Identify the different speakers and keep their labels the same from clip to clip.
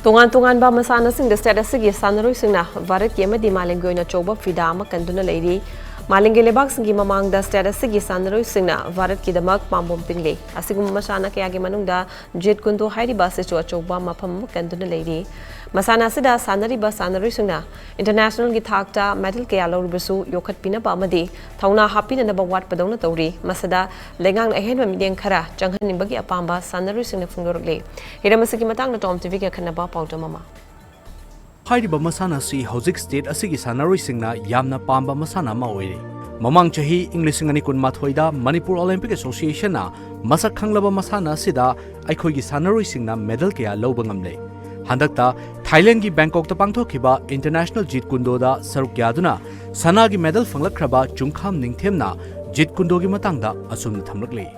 Speaker 1: Tongan ba masana sing the status gi sanaroi singna Bharat ki amadi malengoi na choba fida ama kanduna leiri Malingi lebak singi mamang da status gi sanaroi singna Bharat ki damak pambom tingle asigum masana kaya gi manungda Jeet Kundo Hapiba se choba mafam kanduna leiri Masana Asida sanaroi singna international gi Thakta medal kaya Lourabasu Yokhatpiba Thouna Hapiba Watli tauri masada lengang ahen mamideng khara changhan bagi apamba sanaroi singna fungdorle hiramasaki matang na TOMTV ka khanaba pauta mama
Speaker 2: Hapiba Masana si Hozik State asigi sanaroi singna yamna pamba masana ma oire mamang chahi English ngani kun mathoida Manipur Olympic Association na masak khanglaba masana sida aikhoi gi sanaroi singna medal kaya loba ngamle Thakta Thailand ki Bangkok ta pangthokiba International Jeet Kundo da saruk yaduna sana gi medal fanglakhraba chungkham ningthemna Jeet Kundo gi matangda asumna thamlakle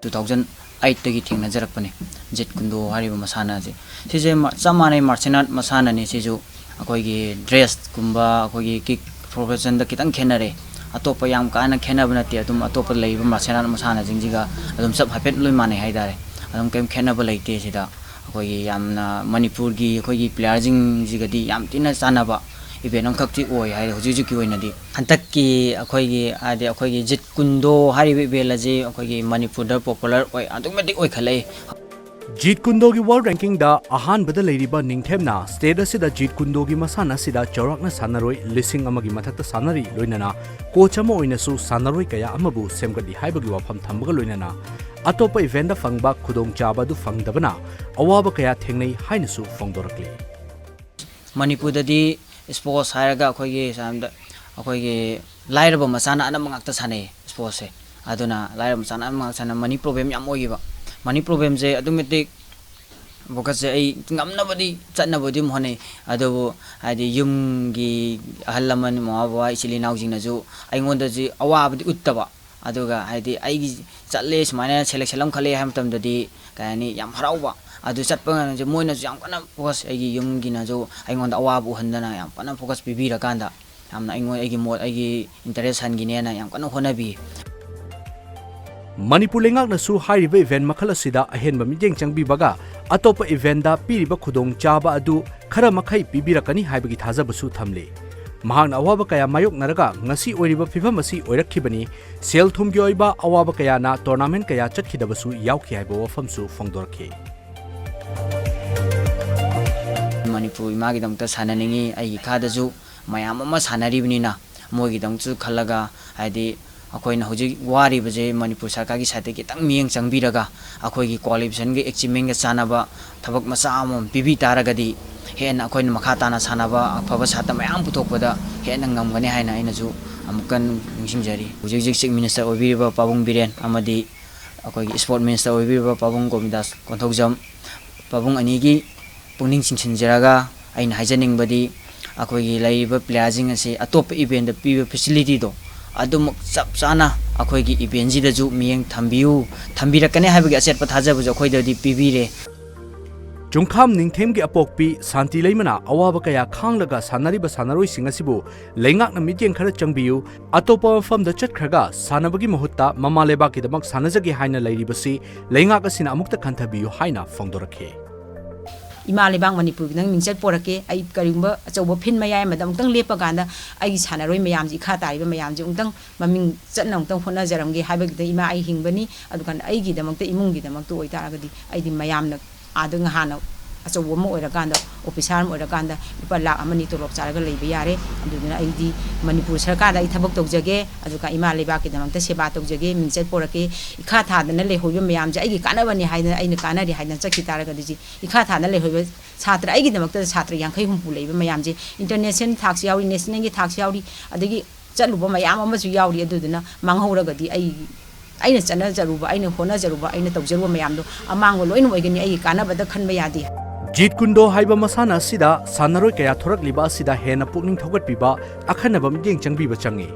Speaker 3: 2008 tagi thingna jarakpane Jeet Kundo Hapiba Masana je sije chamane martial art masana ni siju akoi gi dress kumba akoi gi kick profession da kitang khenare atopa yam kana khenaba nati adum atopa leiba martial art masana jingjiga adum sab hapet loi mane haidare adum kem khenaba leite sida akoi gi yamna Manipur gi akoi gi player jing jigadi yam tina sanaba event amkhakti oi hai hoji ki oina di hantak ki akoi gi ade akoi gi Jeet Kundo Hapiba belaji akoi gi Manipur da popular oi automatic oi khalai
Speaker 2: Jeet Kundo gi world ranking da ahan bada leiriba ningthemna state asida Jeet Kundo gi masana sida chaurakna sanaroi lising amagi mathakta sanari loinana coach ama oina su sanaroi kaya amabu semgadi haibagi wafam thambaga loinana atopa event da fangba khudong chaba du fangdabana awaba kaya thengnei haina su fongdorakle
Speaker 3: Manipur da di sports hairaga akoi gi samda akoi gi lairaba masana ana mangakta sane sports se aduna lairaba masana amang sana money problem yam oiba money problem je automatic bokase ai ngamnabadi chatnabodi mohane ado adi yum gi ahalaman mowa isili naujing naju aingonda ji awabdi uttaba aduga adi ai gi chatle smana selection khale ham tamdadi kayani yam harauba adu chatpa je moina yam kana focus ai gi yum gi naju aingonda awabu handana yam kana focus bibira kanda yamna aingon ai gi mod ai gi interest han gi ne na yam kana honabi
Speaker 2: Manipur lengak na su hairiba event makhala sida ahenba mijeng changbi baga atopa event da piriba khudong chaba adu khara makhai pibirakani haibagi thajabasu thamle mahangna awaba kaya mayok naraga ngasi oiriba phibam asi oirakhibani sel thumgi oiba awaba kaya na tournament kaya chakhidabasu yaukhi haiba wafamsu fongdorkhe
Speaker 3: Manipur imagi damta sananingi ai khadaju mayam ama sanaribnina mogi damchu khalaga haidi akoina hoji wari baje Manipur sarkar gi sate ki tang mieng changbiraga akoi gi qualification gi achievement ga sanaba thabak macha amom pibi taragadi hen akoina makhatana sanaba afaba sata mayam puthokpada hen ngamgani haina aina ju amukan ningsingjari hoji chief minister obiriba pabung biren amadi akoi gi sport minister obiriba pabung gomidas konthokjam pabung ani gi pungning singsinjaraga aina haijaning badi akoi gi laiba playing ase atop event da piba facility do adum sab sana akoi gi event ji da ju mieng thambiu thambirakane habagi aset pathaja bu akoi da di pibire
Speaker 2: Chungkham ningthem gi apokpi santi leimana awaba kaya khanglaga sanariba sanaroi singasibu lengak na miteng khara changbiu atopa fam da chatkhraga sanabagi mahutta mama leba ki damak sanajagi haina lairibasi lengak asina amukta khanthabiu haina fongdorakhe
Speaker 4: Ima lebang Manipur nang mingsat porake ai karingba achoba phin mayai madam tang lepa ganda ai sanaroi mayam ji kha taiba mayam ji ungtang maming chatnang tang phona jaram gi haibagi da ima ai hingbani adukan ai gi damak ta imung gi damak to oitara gadi ai di mayam na adung hana achoba mo oira ganda officer mo oira ganda ipa lak amani to lok charaga leiba yare aduna ai di Manipur sarkar da ai thabak tokjage aduka ima leba ki damak ta seba tokjage mingsat porake ikha tha dana le hoiba mayam ji ai gi kanabani haina aina kanari haina chakhi tara gadi ji ikha tha na le hoiba छात्र आइगी दमक छात्र यांखै हुम्पु लेबे मयाम जे international थाक्स यावरी national गी थाक्स यावरी अदगी चलुबा मयाम अमसु यावरी अदुदना मांगहौरगदी आइना चना जरुबा आइना होना जरुबा आइना तौजरुबा मयामदो अमांगो lion ओइगनी आई कानाबदा खनबा यादी
Speaker 2: Jeet Kundo Hapiba Masana Asida sanaroi kaya thorakliba asida hena pukning thogatpiba akhanaba mijeng changbiba changi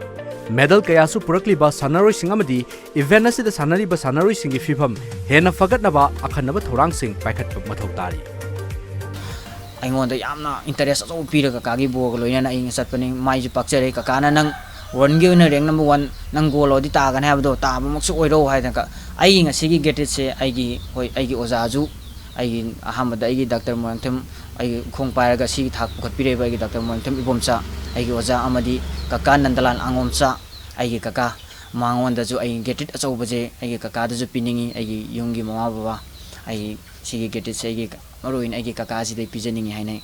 Speaker 2: medal kaya su purakliba sanaroi singamadi event asida sanariba sanaroi singi fifam hena fagatnaba akhanaba thorang sing paikhatpa mathau tari
Speaker 3: aingonda yamna interest aso piraga kagi bog loina ing satpani mai ju pakchare ka kana nang rongi na rank number 1 nang goal odi ta gan habdo ta maksu oiro hai ka ai nga sigi get it se ai gi hoi ai gi oja ju ꯑꯩꯒꯤ ꯑꯍꯥꯟꯕꯗ ꯑꯩꯒꯤ doctor Moirangthem ꯑꯩꯒꯤ ꯈꯣꯡ ꯄꯥꯏꯔꯒ ꯁꯤ ꯊꯥꯛ ꯄꯨꯈꯠꯄꯤꯔꯛꯏꯕ ꯑꯩꯒꯤ doctor Moirangthem Ibomcha ꯑꯩꯒꯤ ꯑꯣꯖꯥ ꯑꯃꯗꯤ ꯀꯀꯥ ꯅꯟꯗꯂꯥꯜ ꯑꯉꯣꯝꯆꯥ ꯑꯩꯒꯤ ꯀꯀꯥ ꯃꯉꯣꯟꯗꯁꯨ ꯑꯩꯒꯤ ꯒ꯭ꯔꯦꯇꯤꯠ ꯑꯆꯧꯕꯁꯦ ꯑꯩꯒꯤ ꯀꯀꯥꯗꯁꯨ ꯄꯤꯅꯤꯡꯉꯤ ꯑꯩꯒꯤ ꯌꯨꯝꯒꯤ ꯃꯃꯥ ꯕꯕꯥ ꯑꯩꯒꯤ ꯁꯤꯒꯤ ꯒ꯭ꯔꯦꯇꯤꯠꯁꯦ ꯑꯩꯒꯤ ꯃꯔꯨꯑꯣꯏꯅ ꯑꯩꯒꯤ ꯀꯀꯥꯁꯤꯗꯩ ꯄꯤꯖꯅꯤꯡꯉꯤ ꯍꯥꯏꯅ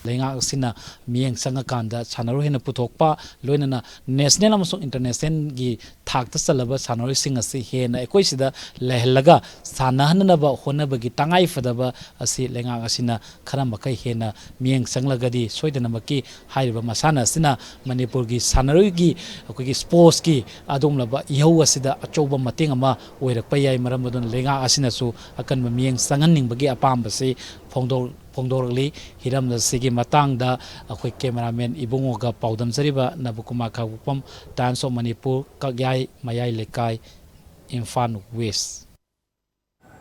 Speaker 5: ꯂꯩꯉꯥꯛ ꯑꯁꯤꯅ ꯃꯤꯠꯌꯦꯡ ꯆꯪꯉꯀꯥꯟꯗ ꯁꯥꯟꯅꯔꯣꯏ ꯍꯦꯟꯅ ꯄꯨꯊꯣꯛꯄ ꯂꯣꯏꯅꯅ ꯅꯦꯁꯅꯦꯜ ꯑꯃꯁꯨꯡ ꯏꯟꯇꯔꯅꯦꯁꯅꯦꯜꯒꯤ ꯊꯥꯛꯇ ꯆꯠꯂꯕ ꯁꯥꯟꯅꯔꯣꯏꯁꯤꯡ ꯑꯁꯤ ꯍꯦꯟꯅ ꯑꯩꯈꯣꯏꯁꯤꯗ ꯂꯩꯍꯜꯂꯒ ꯁꯥꯟꯅꯍꯟꯅꯕ ꯍꯣꯠꯅꯕꯒꯤ ꯇꯉꯥꯏꯐꯗꯕ ꯑꯁꯤ ꯂꯩꯉꯥꯛ ꯑꯁꯤꯅ ꯈꯔ ꯃꯈꯩ ꯍꯦꯟꯅ ꯃꯤꯠꯌꯦꯡ ꯆꯪꯂꯒꯗꯤ ꯁꯣꯏꯗꯅꯃꯛꯀꯤ ꯍꯥꯏꯔꯤꯕ ꯃꯁꯥꯟꯅ ꯑꯁꯤꯅ ꯃꯅꯤꯄꯨꯔꯒꯤ ꯁꯥꯟꯅꯔꯣꯏꯒꯤ ꯑꯩꯈꯣꯏꯒꯤ ꯁ꯭ꯄꯣꯔꯠꯁꯀꯤ ꯑꯗꯨꯒꯨꯝꯂꯕ ꯏꯍꯧ ꯑꯁꯤꯗ ꯑꯆꯧꯕ ꯃꯇꯦꯡ ꯑꯃ ꯑꯣꯏꯔꯛꯄ ꯌꯥꯏ ꯃꯔꯝ ꯑꯗꯨꯅ ꯂꯩꯉꯥꯛ ꯑꯁꯤꯅꯁꯨ ꯑꯀꯟꯕ ꯃꯤꯠꯌꯦꯡ ꯆꯪꯍꯟꯅꯤꯡꯕꯒꯤ ꯑꯄꯥꯝꯕꯁꯤ ꯐꯣꯡꯗꯣꯔꯛꯂꯤ ꯍꯤꯔꯝ ꯑꯁꯤꯒꯤ ꯃꯇꯥꯡꯗ ꯑꯩꯈꯣꯏ ꯀꯦꯃꯦꯔꯥꯃꯦꯟ ꯏꯕꯨꯡꯉꯣꯒ ꯄꯥꯎꯗꯝꯖꯔꯤꯕ ꯅꯕꯀꯨꯃꯥꯔ ꯈꯥꯡꯄꯣꯛꯄꯝ ꯇꯥꯏꯝꯁ ꯑꯣꯐ ꯃꯅꯤꯄꯨꯔ ꯀꯛꯌꯥꯏ ꯃꯌꯥꯏ ꯂꯩꯀꯥꯏ ꯏꯝꯐꯥꯜ ꯋꯦꯁ